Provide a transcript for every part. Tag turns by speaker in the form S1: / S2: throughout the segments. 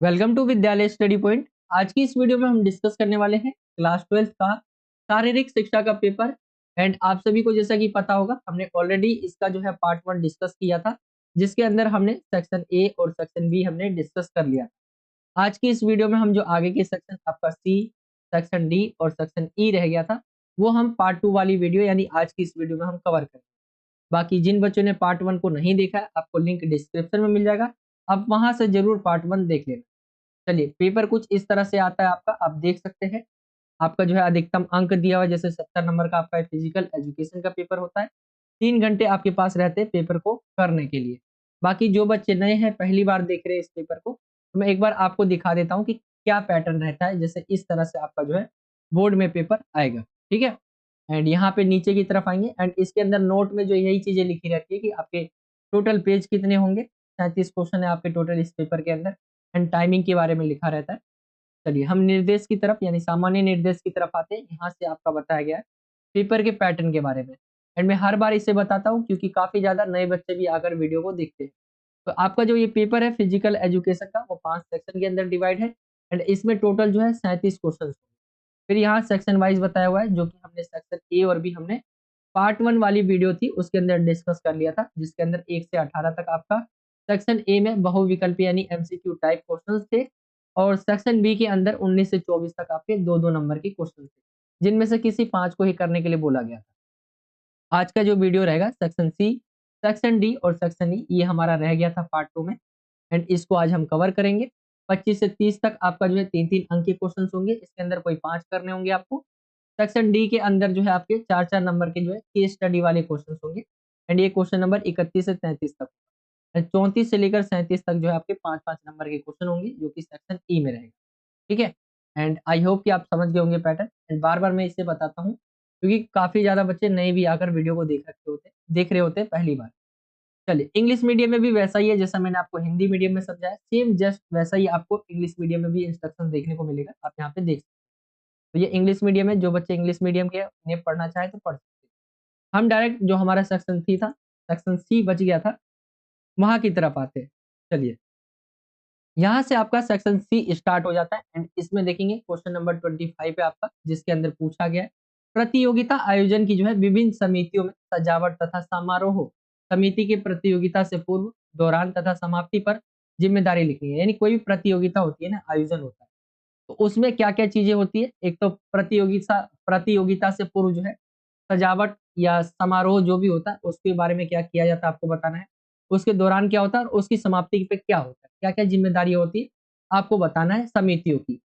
S1: Welcome to विद्यालय study point. आज की इस वीडियो में हम डिस्कस करने वाले हैं क्लास 12 का शारीरिक शिक्षा का पेपर। एंड आप सभी को जैसा कि पता होगा, हमने ऑलरेडी इसका जो है पार्ट 1 डिस्कस किया था, जिसके अंदर हमने सेक्शन ए और सेक्शन बी हमने डिस्कस कर लिया। आज की इस वीडियो में हम जो आगे के सेक्शन आपका सी, सेक्शन डी और सेक्शन ई रह गया था, वो हम पार्ट 2 वाली वीडियो यानी आज की इस वीडियो में हम कवर करेंगे। बाकी जिन बच्चों ने पार्ट 1 को नहीं देखा है, आपको लिंक डिस्क्रिप्शन में मिल जाएगा, आप वहां से जरूर पार्ट 1 देख लेना। चलिए, पेपर कुछ इस तरह से आता है आपका, आप देख सकते हैं। आपका जो है अधिकतम अंक दिया हुआ है, जैसे 70 नंबर का आपका फिजिकल एजुकेशन का पेपर होता है। 3 घंटे आपके पास रहते हैं पेपर को करने के लिए। बाकी जो बच्चे नए हैं, पहली बार देख रहे हैं इस पेपर को, तो मैं एक बार आपको दिखा देता हूँ कि क्या पैटर्न रहता है। जैसे इस तरह से आपका जो है बोर्ड में पेपर आएगा, ठीक है। एंड यहाँ पे नीचे की तरफ आएंगे एंड इसके अंदर नोट में जो यही चीजें लिखी रहती है कि आपके टोटल पेज कितने होंगे। 37 क्वेश्चन है आपके टोटल इस पेपर के अंदर एंड टाइमिंग के बारे में लिखा रहता है। चलिए, हम निर्देश की तरफ यानी सामान्य निर्देश की तरफ आते हैं। यहाँ से आपका बताया गया है पेपर के पैटर्न के बारे में। एंड मैं हर बार इसे बताता हूँ क्योंकि काफी ज्यादा नए बच्चे भी आकर वीडियो को देखते हैं। तो आपका जो ये पेपर है फिजिकल एजुकेशन का, वो 5 सेक्शन के अंदर डिवाइड है। एंड इसमें टोटल जो है 37 क्वेश्चन। फिर यहाँ सेक्शन वाइज बताया हुआ है, जो कि हमने सेक्शन ए और बी हमने पार्ट 1 वाली वीडियो थी उसके अंदर डिस्कस कर लिया था, जिसके अंदर 1 से 18 तक आपका सेक्शन ए में बहुविकल्पी यानी एमसीक्यू टाइप क्वेश्चंस थे। और सेक्शन बी के अंदर 19 से 24 तक आपके 2-2 नंबर के क्वेश्चन थे, जिनमें से किसी 5 को ही करने के लिए बोला गया था। आज का जो वीडियो रहेगा सेक्शन सी, सेक्शन डी और सेक्शन ई, ये हमारा रह गया था पार्ट 2 में। एंड इसको आज हम कवर करेंगे। 25 से 30 तक आपका जो है 3-3 अंक के क्वेश्चन होंगे, इसके अंदर कोई 5 करने होंगे आपको। सेक्शन डी के अंदर जो है आपके 4-4 नंबर के जो है केस स्टडी वाले क्वेश्चन होंगे। एंड ये क्वेश्चन नंबर 31 से 33 तक। 34 से लेकर 37 तक जो है आपके 5-5 नंबर के क्वेश्चन होंगे, जो कि सेक्शन ई में रहेगा, ठीक है। एंड आई होप कि आप समझ गए होंगे पैटर्न। एंड बार बार मैं इसे बताता हूँ क्योंकि काफी ज्यादा बच्चे नए भी आकर वीडियो को देख रहे होते हैं पहली बार। चलिए, इंग्लिश मीडियम में भी वैसा ही है जैसा मैंने आपको हिंदी मीडियम में समझाया, सेम जस्ट वैसा ही आपको इंग्लिश मीडियम में भी इंस्ट्रक्शन देखने को मिलेगा। आप यहाँ पे देख सकते हैं। तो ये इंग्लिश मीडियम है, जो बच्चे इंग्लिश मीडियम के उन्हें पढ़ना चाहे तो पढ़ सकते हैं। हम डायरेक्ट जो हमारा सेक्शन सी था, सेक्शन सी बच गया था, वहां की तरफ आते हैं। चलिए, यहाँ से आपका सेक्शन सी स्टार्ट हो जाता है। एंड इसमें देखेंगे क्वेश्चन नंबर 25 है आपका, जिसके अंदर पूछा गया है प्रतियोगिता आयोजन की जो है विभिन्न समितियों में सजावट तथा समारोह समिति की प्रतियोगिता से पूर्व, दौरान तथा समाप्ति पर जिम्मेदारी लिखनी है। यानी कोई भी प्रतियोगिता होती है ना, आयोजन होता है, तो उसमें क्या क्या चीजें होती है। एक तो प्रतियोगिता प्रतियोगिता से पूर्व जो है सजावट या समारोह जो भी होता है उसके बारे में क्या किया जाता है आपको बताना है। उसके दौरान क्या होता है और उसकी समाप्ति पे क्या होता है, क्या क्या जिम्मेदारी होती है आपको बताना है समितियों की।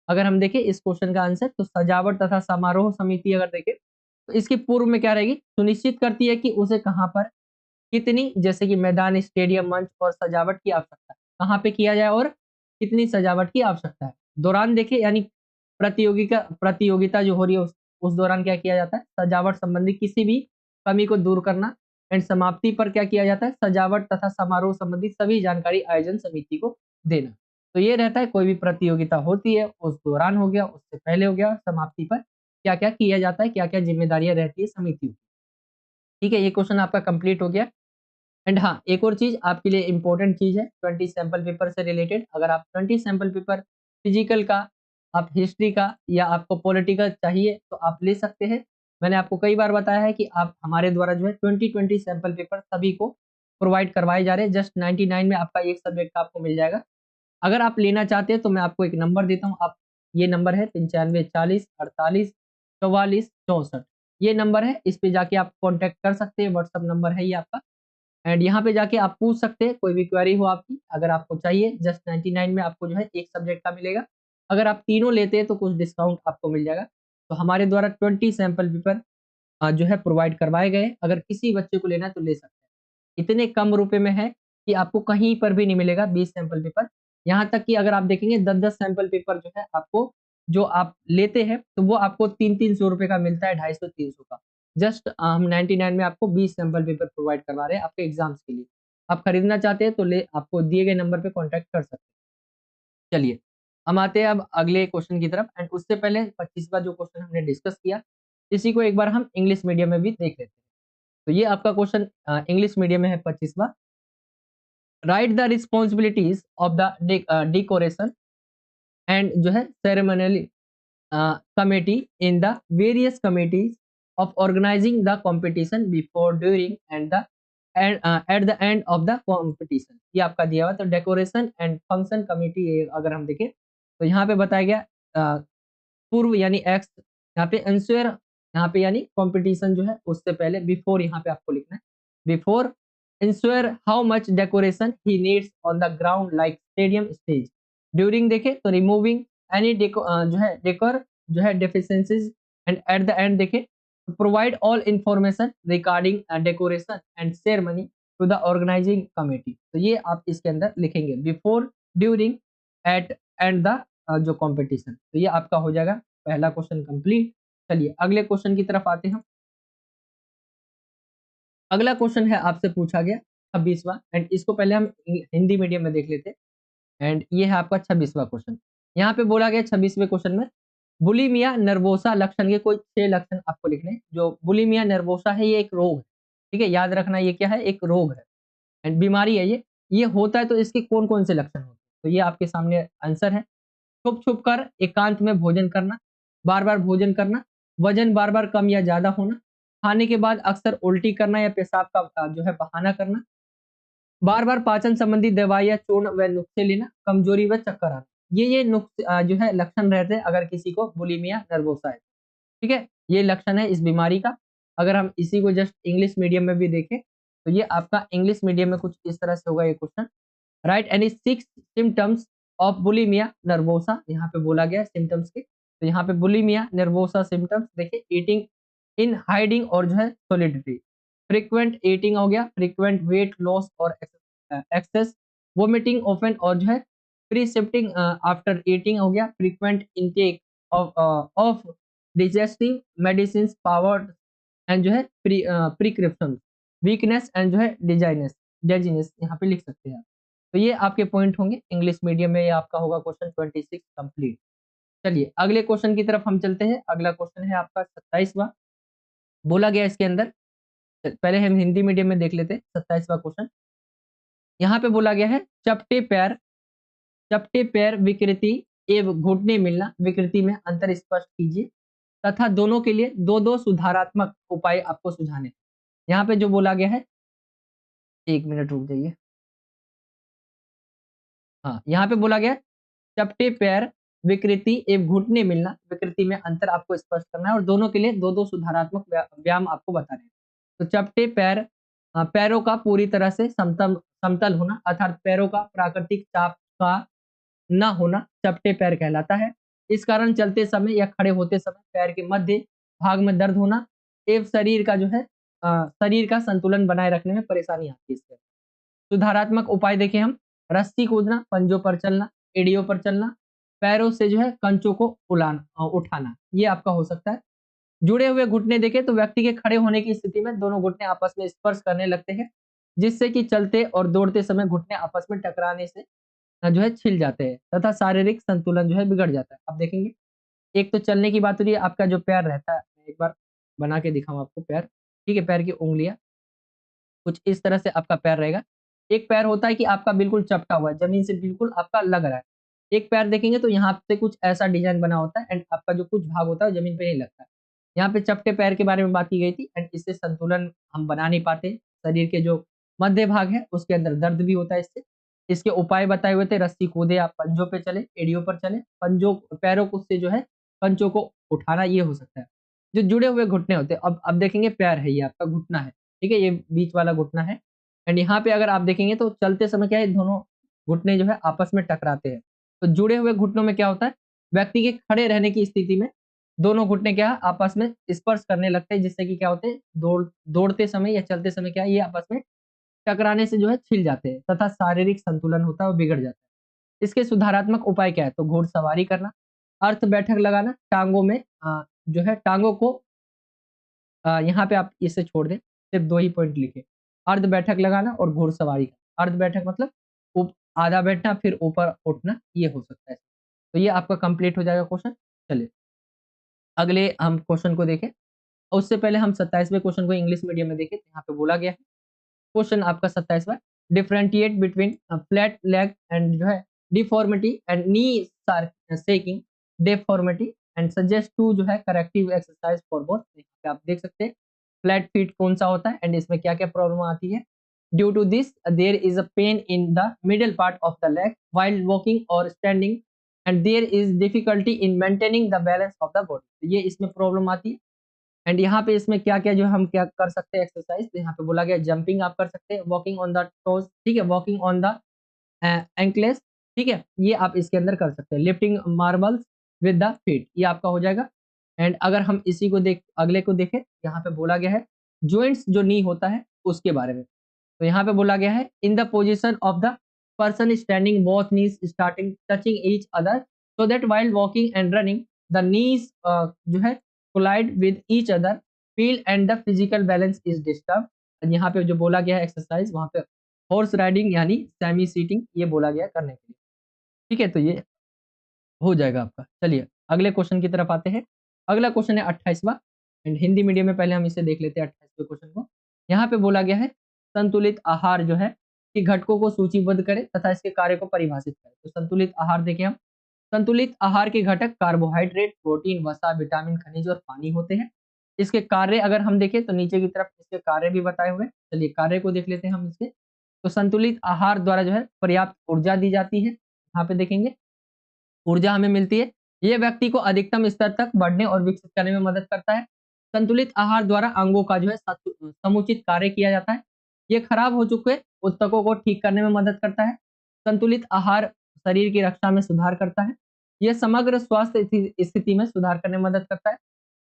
S1: अगर हम देखें इस क्वेश्चन का आंसर, तो सजावट तथा समारोह समिति अगर देखें तो इसके पूर्व में क्या रहेगी, सुनिश्चित करती है कि उसे कहाँ पर कितनी, जैसे कि मैदान, स्टेडियम, मंच और सजावट की आवश्यकता है, कहाँ पे किया जाए और कितनी सजावट की आवश्यकता है। दौरान देखिए यानी प्रतियोगिता प्रतियोगिता जो हो रही है उस दौरान क्या किया जाता है, सजावट संबंधी किसी भी कमी को दूर करना। एंड समाप्ति पर क्या किया जाता है, सजावट तथा समारोह संबंधी सभी जानकारी आयोजन समिति को देना। तो ये रहता है कोई भी प्रतियोगिता होती है उस दौरान हो गया, उससे पहले हो गया, समाप्ति पर क्या क्या किया जाता है, क्या क्या जिम्मेदारियां रहती है समितियों की। ठीक है, ये क्वेश्चन आपका कंप्लीट हो गया। एंड हाँ, एक और चीज आपके लिए इंपॉर्टेंट चीज है 20 सैंपल पेपर से रिलेटेड। अगर आप 20 सैंपल पेपर फिजिकल का, आप हिस्ट्री का या आपको पॉलिटिकल चाहिए तो आप ले सकते हैं। मैंने आपको कई बार बताया है कि आप हमारे द्वारा जो है 20 सैंपल पेपर सभी को प्रोवाइड करवाए जा रहे हैं। जस्ट 99 में आपका एक सब्जेक्ट का आपको मिल जाएगा। अगर आप लेना चाहते हैं तो मैं आपको एक नंबर देता हूँ। आप, ये नंबर है 95 40 48 44 64। ये नंबर है, इस पे जाके आप कांटेक्ट कर सकते हैं, व्हाट्सअप नंबर है ये आपका। एंड यहाँ पे जाके आप पूछ सकते हैं कोई भी क्वेरी हो आपकी, अगर आपको चाहिए। जस्ट 99 में आपको जो है एक सब्जेक्ट का मिलेगा। अगर आप तीनों लेते हैं तो कुछ डिस्काउंट आपको मिल जाएगा। तो हमारे द्वारा 20 सैंपल पेपर जो है प्रोवाइड करवाए गए। अगर किसी बच्चे को लेना है तो ले सकते हैं। इतने कम रुपए में है कि आपको कहीं पर भी नहीं मिलेगा 20 सैंपल पेपर। यहाँ तक कि अगर आप देखेंगे 10-10 सैंपल पेपर जो है आपको, जो आप लेते हैं तो वो आपको 300-300 रुपए का मिलता है, 250-300 का। जस्ट हम 99 में आपको 20 सैंपल पेपर प्रोवाइड करवा रहे हैं आपके एग्जाम्स के लिए। आप खरीदना चाहते हैं तो ले, आपको दिए गए नंबर पे कॉन्टैक्ट कर सकते हैं। चलिए, हम आते हैं अब अगले क्वेश्चन की तरफ। एंड उससे पहले 25वां जो क्वेश्चन हमने डिस्कस किया, इसी को एक बार हम इंग्लिश मीडियम में भी देख लेते हैं। तो ये आपका क्वेश्चन इंग्लिश मीडियम में है 25वां। Write the responsibilities of the decoration and जो है ceremonial committee in the various committees of organizing the competition before, during and the at the end of the competition। ये आपका दिया हुआ तो डेकोरेशन एंड फंक्शन कमेटी अगर हम देखें तो यहाँ पे बताया गया पूर्व यानी एक्स, यहाँ पे इंश्योर, यहाँ पे यानी कंपटीशन जो है उससे पहले, बिफोर यहाँ पे आपको लिखना है, before ensure how much decoration he needs on the ground like stadium stage, during देखे तो रिमूविंग एनी जो है डेकोर जो है deficiencies, and at the end देखे provide all information regarding decoration and ceremony to the organising committee. तो ये आप इसके अंदर लिखेंगे before, during, at end the जो कंपटीशन। तो ये आपका हो जाएगा पहला क्वेश्चन कंप्लीट। चलिए अगले क्वेश्चन की तरफ आते हैं हम। अगला क्वेश्चन है आपसे पूछा गया 26वां, एंड इसको पहले हम हिंदी मीडियम में देख लेते हैं। एंड ये है आपका 26वां क्वेश्चन। यहाँ पे बोला गया 26वें क्वेश्चन में बुलिमिया नर्वोसा लक्षण के कोई 6 लक्षण आपको लिखने हैं। जो बुलिमिया नर्वोसा है ये एक रोग है, ठीक है, याद रखना ये क्या है, एक रोग है एंड बीमारी है ये होता है तो इसके कौन कौन से लक्षण होते हैं, तो ये आपके सामने आंसर है। छुप छुप कर एकांत में भोजन करना, बार बार भोजन करना, वजन बार बार कम या ज्यादा होना, खाने के बाद अक्सर उल्टी करना या पेशाब का जो है बहाना करना, बार बार पाचन संबंधी दवाई या चूर्ण व नुस्खे लेना, कमजोरी व चक्कर आना, ये नुस्खे जो है लक्षण रहते हैं अगर किसी को बुलिमिया नर्वोसा है, ठीक है, ये लक्षण है इस बीमारी का। अगर हम इसी को जस्ट इंग्लिश मीडियम में भी देखें तो ये आपका इंग्लिश मीडियम में कुछ इस तरह से होगा ये question. Right any 6 symptoms of bulimia nervosa, यहाँ पे बोला गया सिम्टम्स के, तो यहाँ पे बुलिमिया नर्वोसा सिम्टम्स देखिए, ईटिंग इन हाइडिंग और जो है सॉलिडिटी, फ्रीक्वेंट ईटिंग हो गया, फ्रीक्वेंट वेट लॉस और एक्सेस, वोमिटिंग ओफन और जो है प्रीसेप्टिंग आफ्टर ईटिंग हो गया, frequent intake of digestive medicine powered and जो है प्रिक्रिप्शन, वीकनेस एंड जो है डिजाइनेस डेजीनेस यहाँ पे लिख सकते हैं आप। तो ये आपके पॉइंट होंगे इंग्लिश मीडियम में, ये आपका होगा क्वेश्चन 26 कंप्लीट। चलिए अगले क्वेश्चन की तरफ हम चलते हैं। अगला क्वेश्चन है आपका 27वां। बोला गया इसके अंदर, पहले हम हिंदी मीडियम में देख लेते हैं 27वां क्वेश्चन। यहाँ पे बोला गया है चपटे पैर विकृति एवं घुटने मिलना विकृति में अंतर स्पष्ट कीजिए तथा दोनों के लिए दो दो सुधारात्मक उपाय आपको सुझाने। यहाँ पे जो बोला गया है, एक मिनट रुक जाइए, हाँ यहाँ पे बोला गया चपटे पैर विकृति एवं घुटने मिलना विकृति में अंतर आपको स्पष्ट करना है और दोनों के लिए दो दो सुधारात्मक व्यायाम आपको बताने हैं। तो चपटे पैर पैरों का पूरी तरह से समतल समतल होना अर्थात पैरों का प्राकृतिक चाप का न होना चपटे पैर कहलाता है। इस कारण चलते समय या खड़े होते समय पैर के मध्य भाग में दर्द होना एवं शरीर का जो है शरीर का संतुलन बनाए रखने में परेशानी आती है इससे। सुधारात्मक उपाय देखें हम, रस्सी कूदना, पंजों पर चलना, एड़ियों पर चलना, पैरों से जो है कंचों को उठाना, ये आपका हो सकता है। जुड़े हुए घुटने देखें तो व्यक्ति के खड़े होने की स्थिति में दोनों घुटने आपस में स्पर्श करने लगते हैं जिससे कि चलते और दौड़ते समय घुटने आपस में टकराने से जो है छिल जाते हैं तथा शारीरिक संतुलन जो है बिगड़ जाता है। अब देखेंगे एक तो चलने की बात हो रही है, आपका जो पैर रहता है, मैं एक बार बना के दिखाऊं आपको पैर, ठीक है, पैर की उंगलियां कुछ इस तरह से आपका पैर रहेगा। एक पैर होता है कि आपका बिल्कुल चपटा हुआ है, जमीन से बिल्कुल आपका लग रहा है। एक पैर देखेंगे तो यहाँ पे कुछ ऐसा डिजाइन बना होता है एंड आपका जो कुछ भाग होता है जमीन पे नहीं लगता है। यहाँ पे चपटे पैर के बारे में बात की गई थी एंड इससे संतुलन हम बना नहीं पाते। शरीर के जो मध्य भाग है उसके अंदर दर्द भी होता है इससे। इसके उपाय बताए हुए थे, रस्सी कूदे, आप पंजों पे चले, एड़ियों पर चले, पंजों पैरों को से जो है कंचों को उठाना, ये हो सकता है। जो जुड़े हुए घुटने होते हैं, अब देखेंगे पैर है, ये आपका घुटना है, ठीक है, ये बीच वाला घुटना है एंड यहाँ पे अगर आप देखेंगे तो चलते समय क्या है, दोनों घुटने जो है आपस में टकराते हैं। तो जुड़े हुए घुटनों में क्या होता है, व्यक्ति के खड़े रहने की स्थिति में दोनों घुटने क्या है आपस में स्पर्श करने लगते हैं जिससे कि क्या होते हैं, दौड़ते समय या चलते समय क्या है, ये आपस में टकराने से जो है छिल जाते हैं तथा शारीरिक संतुलन होता है वो बिगड़ जाता है। इसके सुधारात्मक उपाय क्या है, तो घोड़सवारी करना, अर्थ बैठक लगाना, टांगों में जो है टांगों को यहाँ पे आप इसे छोड़ दें, सिर्फ 2 ही पॉइंट लिखे, अर्ध बैठक लगाना और घोड़सवारी करना। अर्ध बैठक मतलब आधा बैठना फिर ऊपर उठना, ये हो सकता है। तो ये आपका कंप्लीट हो जाएगा क्वेश्चन। चलिए अगले हम क्वेश्चन को देखें, उससे पहले हम 27वें क्वेश्चन को इंग्लिश मीडियम में देखें। यहाँ पे बोला गया है क्वेश्चन आपका 27वां, differentiate between flat leg and जो है deformity and knee shaking deformity and suggest to जो है करेक्टिव एक्सरसाइज फॉर बोथ। आप देख सकते हैं फ्लैट फीट कौन सा होता है एंड इसमें क्या क्या प्रॉब्लम आती है। Due to this there is a pain in the middle part of the leg while walking और standing and there is difficulty in maintaining the balance of the body. ये इसमें प्रॉब्लम आती है। एंड यहाँ पे इसमें क्या क्या जो हम क्या कर सकते हैं एक्सरसाइज, तो यहाँ पे बोला गया जंपिंग आप कर सकते हैं, वॉकिंग ऑन द टोज, ठीक है, वॉकिंग ऑन द एंकलेस, ठीक है, ये आप इसके अंदर कर सकते हैं। Lifting marbles with the feet, ये आपका हो जाएगा। एंड अगर हम इसी को देख अगले को देखें, यहाँ पे बोला गया है जॉइंट्स जो नी होता है उसके बारे में। तो यहाँ पे बोला गया है in the position of the person standing both knees starting touching each other so that while walking and running the knees जो है collide with each other feel and the physical balance is disturb. यहाँ पे जो बोला गया है exercise वहाँ पे हॉर्स राइडिंग यानी सेमी सीटिंग ये बोला गया करने के लिए, ठीक है, तो ये हो जाएगा आपका। चलिए अगले क्वेश्चन की तरफ आते हैं। अगला क्वेश्चन है 28वां एंड हिंदी मीडियम में पहले हम इसे देख लेते हैं 28वें क्वेश्चन को। यहाँ पे बोला गया है संतुलित आहार जो है कि घटकों को सूचीबद्ध करें तथा इसके कार्य को परिभाषित करें। तो संतुलित आहार देखें हम, संतुलित आहार के घटक कार्बोहाइड्रेट, प्रोटीन, वसा, विटामिन, खनिज और पानी होते हैं। इसके कार्य अगर हम देखें तो नीचे की तरफ इसके कार्य भी बताए हुए हैं। चलिए कार्य को देख लेते हैं हम इसके। तो संतुलित आहार द्वारा जो है पर्याप्त ऊर्जा दी जाती है। यहाँ पे देखेंगे ऊर्जा हमें मिलती है। ये व्यक्ति को अधिकतम स्तर तक बढ़ने और विकसित करने में मदद करता है। संतुलित आहार द्वारा अंगों का जो है समुचित कार्य किया जाता है। ये खराब हो चुके ऊतकों को ठीक करने में मदद करता है। संतुलित आहार शरीर की रक्षा में सुधार करता है। यह समग्र स्वास्थ्य स्थिति में सुधार करने में मदद करता है।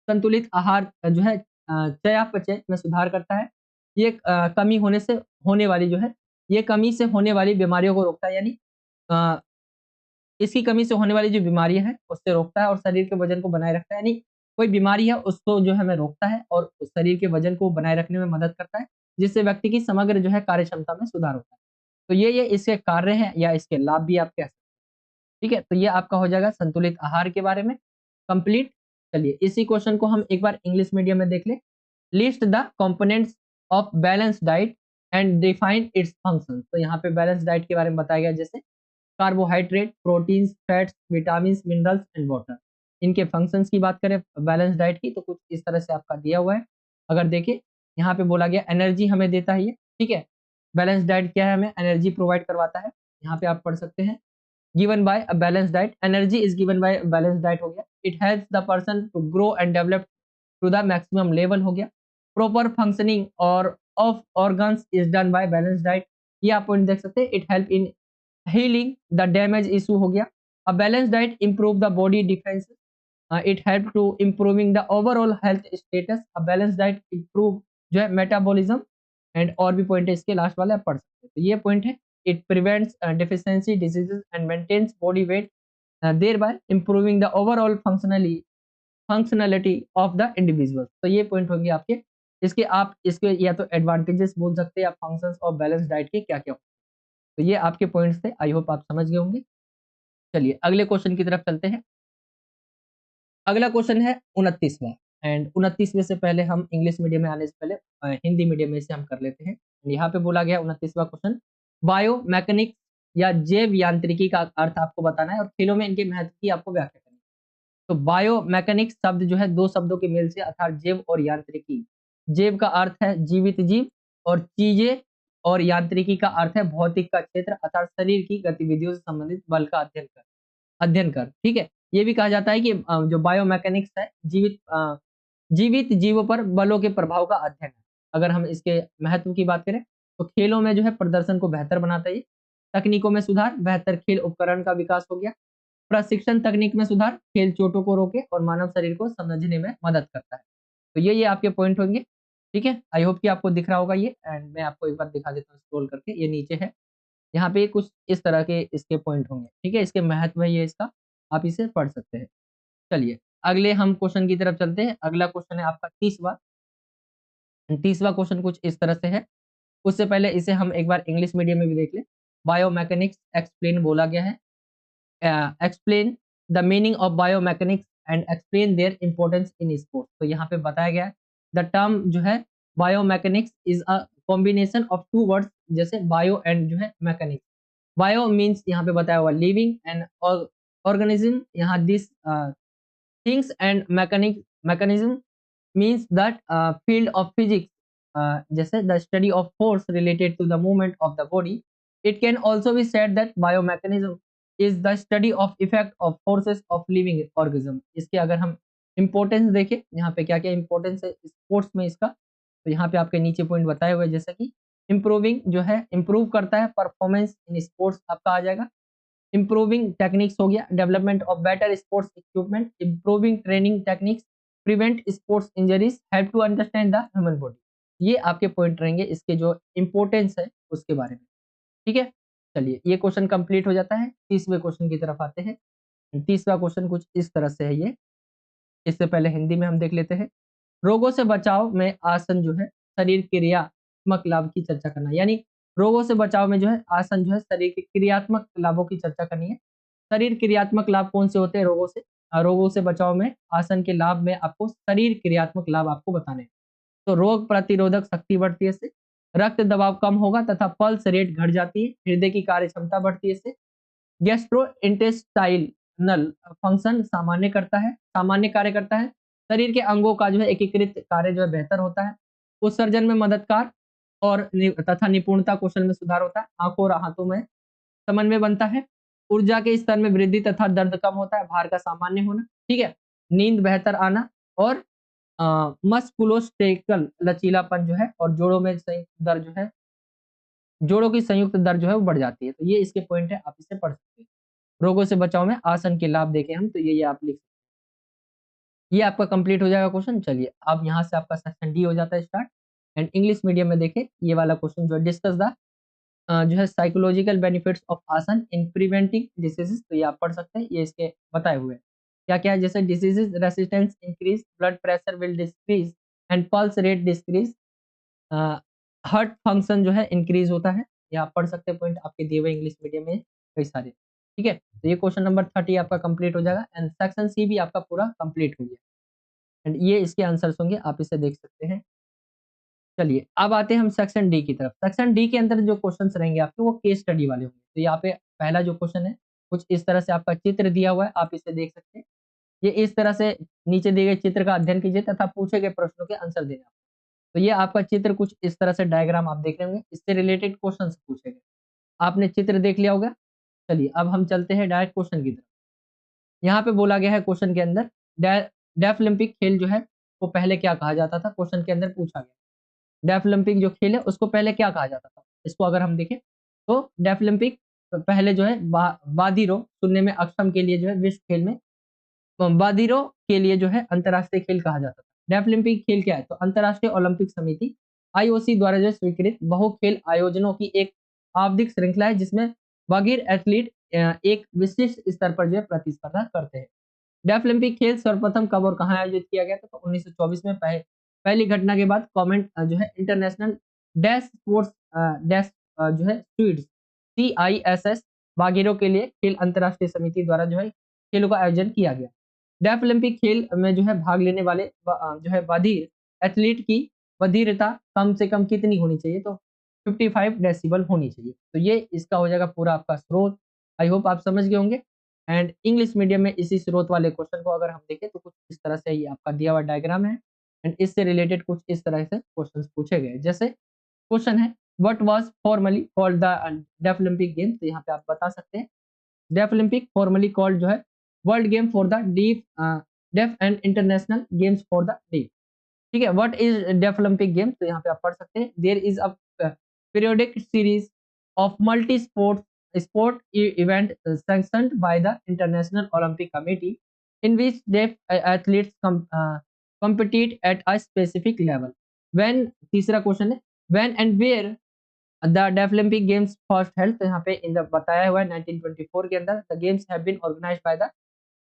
S1: संतुलित आहार जो है चयापचय में सुधार करता है। ये कमी होने से होने वाली जो है ये कमी से होने वाली बीमारियों को रोकता है, यानी इसकी कमी से होने वाली जो बीमारियां हैं उससे रोकता है और शरीर के वजन को बनाए रखता है। यानी कोई बीमारी है उसको जो है हमें रोकता है और उस शरीर के वजन को बनाए रखने में मदद करता है, जिससे व्यक्ति की समग्र जो है कार्य क्षमता में सुधार होता है। तो ये इसके कार्य हैं या इसके लाभ भी आप कह सकते हैं, ठीक है। तो ये आपका हो जाएगा संतुलित आहार के बारे में कंप्लीट। चलिए इसी क्वेश्चन को हम एक बार इंग्लिश मीडियम में देख ले। List the components of balance diet and define its function. तो यहाँ पे बैलेंस डाइट के बारे में बताया गया, जैसे carbohydrate, proteins, fats, vitamins, minerals and water. इनके फंक्शंस की बात करें बैलेंस डाइट की तो कुछ इस तरह से आपका दिया हुआ है। अगर देखिए यहाँ पे बोला गया एनर्जी हमें देता है ये, ठीक है। बैलेंस डाइट क्या है, हमें एनर्जी प्रोवाइड करवाता है। यहाँ पे आप पढ़ सकते हैं given by a balance diet, energy is given by balance diet हो गया। It helps the person to grow and develop to the maximum level हो गया। प्रॉपर फंक्शनिंग और of organs is done by balance diet, ये आप point देख सकते हैं। It help in healing the damage issue हो गया। a balanced diet improve the body defense, it help to improving the overall health status। a balanced diet improve जो है metabolism and और भी पॉइंट है इसके लास्ट वाले आप पढ़ सकते हैं। तो ये पॉइंट है it prevents deficiency diseases and maintains body weight thereby improving the overall functionality of the individual। तो ये पॉइंट होंगे आपके। इसके आप इसके या तो एडवांटेजेस बोल सकते हैं या फंक्शंस ऑफ बैलेंस डाइट के क्या क्या। तो ये आपके पॉइंट्स थे, आई होप आप समझ गए होंगे। चलिए अगले क्वेश्चन की तरफ चलते हैं। अगला क्वेश्चन है 29वां एंड 29वें से पहले हम इंग्लिश मीडियम में आने से पहले हिंदी मीडियम में से हम कर लेते हैं। यहाँ पे बोला गया 29वां क्वेश्चन बायो मैकेनिक्स या जैव यांत्रिकी का अर्थ आपको बताना है और खेलों में इनके महत्व की आपको व्याख्या करनी है। तो बायो मैकेनिक्स शब्द जो है दो शब्दों के मेल से अर्थात जैव और यांत्रिकी। जैव का अर्थ है जीवित जीव और चीजें और यांत्रिकी का अर्थ है भौतिक का क्षेत्र अर्थात शरीर की गतिविधियों से संबंधित बल का अध्ययन कर, ठीक है। ये भी कहा जाता है कि जो बायोमैकेनिक्स है जीवित जीवों पर बलों के प्रभाव का अध्ययन है। अगर हम इसके महत्व की बात करें तो खेलों में जो है प्रदर्शन को बेहतर बनाता है, तकनीकों में सुधार, बेहतर खेल उपकरण का विकास हो गया, प्रशिक्षण तकनीक में सुधार, खेल चोटों को रोके और मानव शरीर को समझने में मदद करता है। तो ये आपके पॉइंट होंगे, ठीक है। आई होप कि आपको दिख रहा होगा ये एंड मैं आपको एक बार दिखा देता हूँ स्क्रॉल करके, ये नीचे है। यहाँ पे कुछ इस तरह के इसके पॉइंट होंगे, ठीक है। इसके महत्व है ये इसका, आप इसे पढ़ सकते हैं। चलिए अगले हम क्वेश्चन की तरफ चलते हैं। अगला क्वेश्चन है आपका 30वां क्वेश्चन कुछ इस तरह से है। उससे पहले इसे हम एक बार इंग्लिश मीडियम में भी देख लें। बायोमैकेनिक्स एक्सप्लेन बोला गया है, explain the meaning of biomechanics and explain their importance in sports. तो यहाँ पे बताया गया है द टर्म जो है biomechanics is a combination of two words जैसे बायो एंड जो है मैकेनिक्स। बायो मीन्स यहाँ पे बताया हुआ लिविंग एंड ऑर्गेनिज्म, यहाँ this things and mechanism means that field of physics, जैसे the study of force related to the movement of the body. It can also be said that biomechanism is the study of effect of forces of living organism. इसके अगर हम importance देखें, यहाँ पे क्या क्या importance है स्पोर्ट्स में इसका, तो यहाँ पे आपके नीचे पॉइंट बताए हुए जैसे कि इम्प्रूविंग जो है इम्प्रूव करता है परफॉर्मेंस इन स्पोर्ट्स आपका आ जाएगा। इम्प्रूविंग टेक्निक्स हो गया, development of better sports equipment, improving training techniques, prevent sports injuries, help to understand the human body. ये आपके पॉइंट रहेंगे इसके जो इम्पोर्टेंस है उसके बारे में। ठीक है, चलिए ये क्वेश्चन कंप्लीट हो जाता है। 30वें क्वेश्चन की तरफ आते हैं। 30वां क्वेश्चन कुछ इस तरह से है ये, इससे पहले हिंदी में हम देख लेते हैं। रोगों से बचाव में आसन जो है शरीर क्रियात्मक लाभ की चर्चा करना, यानी रोगों से बचाव में जो है आसन जो है शरीर के क्रियात्मक लाभों की चर्चा करनी है। शरीर क्रियात्मक लाभ कौन से होते हैं रोगों से? रोगों से बचाव में आसन के लाभ में आपको शरीर क्रियात्मक लाभ आपको बताने हैं। तो रोग प्रतिरोधक शक्ति बढ़ती है इससे, रक्त दबाव कम होगा तथा पल्स रेट घट जाती है, हृदय की कार्य क्षमता बढ़ती है इससे, गैस्ट्रोइंटेस्टाइनल फंक्शन सामान्य कार्य करता है, शरीर के अंगों का जो है एकीकृत कार्य जो है बेहतर होता है, उत्सर्जन में मददगार और तथा निपुणता कौशल में सुधार होता है, आंखों और हाथों में समन्वय बनता है, ऊर्जा के स्तर में वृद्धि तथा दर्द कम होता है, भार का सामान्य होना, ठीक है, नींद बेहतर आना और मस्कुलोस्केलेटल लचीलापन जो है और जोड़ों में संयुक्त दर जो है जोड़ों की संयुक्त दर जो है वो बढ़ जाती है। तो ये इसके पॉइंट है, आप इसे पढ़ सकते हैं। रोगों से बचाव में आसन के लाभ देखें हम, तो ये आप लिख सकते हैं। ये आपका कंप्लीट हो जाएगा क्वेश्चन। चलिए अब यहाँ से आपका सेक्शन डी हो जाता है स्टार्ट। एंड इंग्लिश मीडियम में देखें ये वाला क्वेश्चन जो है डिस्कस द जो है साइकोलॉजिकल बेनिफिट्स ऑफ आसन इन प्रिवेंटिंग डिसीजेस, तो ये आप पढ़ सकते हैं, ये इसके बताए हुए हैं। क्या क्या है, जैसे diseases resistance increase, blood pressure will decrease and pulse rate decrease, heart function जो है इंक्रीज होता है। ये आप पढ़ सकते हैं, पॉइंट आपके दिए हुए इंग्लिश मीडियम में कई सारे। ठीक है, तो ये क्वेश्चन नंबर 30 आपका कंप्लीट हो जाएगा एंड सेक्शन सी भी आपका पूरा कंप्लीट हो गया एंड ये इसके आंसर्स होंगे, आप इसे देख सकते हैं। चलिए अब आते हैं हम सेक्शन डी की तरफ। सेक्शन डी के अंदर जो क्वेश्चंस रहेंगे आपके वो केस स्टडी वाले होंगे। तो यहाँ पे पहला जो क्वेश्चन है कुछ इस तरह से आपका चित्र दिया हुआ है, आप इसे देख सकते हैं। ये इस तरह से नीचे दिए गए चित्र का अध्ययन कीजिए तथा पूछे गए प्रश्नों के आंसर देना। तो ये आपका चित्र कुछ इस तरह से डायग्राम आप देख रहे होंगे, इससे रिलेटेड क्वेश्चन पूछे गए। आपने चित्र देख लिया होगा। चलिए अब हम चलते हैं डायरेक्ट क्वेश्चन की तरफ। यहाँ पे बोला गया है क्वेश्चन के अंदर डेफलिम्पिक खेल जो है वो पहले क्या कहा जाता था, क्वेश्चन के अंदर पूछा गया। डेफलिम्पिक जो खेल है उसको पहले क्या कहा जाता था, इसको अगर हम देखें तो डेफलिम्पिक पहले जो है बादिरो, सुनने में अक्षम के लिए जो है विश्व खेल में बादिरो के लिए जो है अंतरराष्ट्रीय खेल कहा जाता था। डेफलिम्पिक खेल क्या है, तो अंतरराष्ट्रीय ओलंपिक समिति आईओसी द्वारा जो स्वीकृत बहु खेल आयोजनों की एक आवधिक श्रृंखला है जिसमें बधिर एथलीट एक विशिष्ट स्तर पर जो है प्रतिस्पर्धा करते हैं। डेफलिम्पिक खेल सर्वप्रथम कब और कहाँ आयोजित किया गया था, तो 1924 में पहली घटना के बाद कॉमेंट जो है इंटरनेशनल डैश स्पोर्ट्स डैश जो है स्वीड्स CISS बागिरों के लिए खेल अंतरराष्ट्रीय समिति द्वारा जो है खेलों का आयोजन किया गया। डेफ ओलंपिक खेल में जो है भाग लेने वाले जो है बधिर एथलीट की बधिरता कम से कम कितनी होनी चाहिए, तो 55 डेसिबल होनी चाहिए। तो ये इसका हो जाएगा पूरा आपका स्रोत। आई होप आप समझ गए होंगे। एंड इंग्लिश मीडियम में इसी स्रोत वाले क्वेश्चन को अगर हम देखें तो कुछ इस तरह से ये आपका दिया हुआ डायग्राम है एंड इससे रिलेटेड कुछ इस तरह से क्वेश्चंस पूछे गए। जैसे क्वेश्चन है what was formally called the deaf Olympic game, तो यहाँ पे आप बता सकते हैं डेफ ओलंपिक फॉर्मली कॉल्ड जो है world game for the deaf and international games for the deaf. ठीक है, what is deaf Olympic game, तो यहाँ पे आप पढ़ सकते हैं there is a periodic series of multi sport event sanctioned by the International Olympic Committee in which deaf athletes compete at a specific level. When तीसरा क्वेश्चन है when and where the Deaflympic games first held, तो यहाँ पे in the बताया हुआ है 1924 के अंदर the games have been organized by the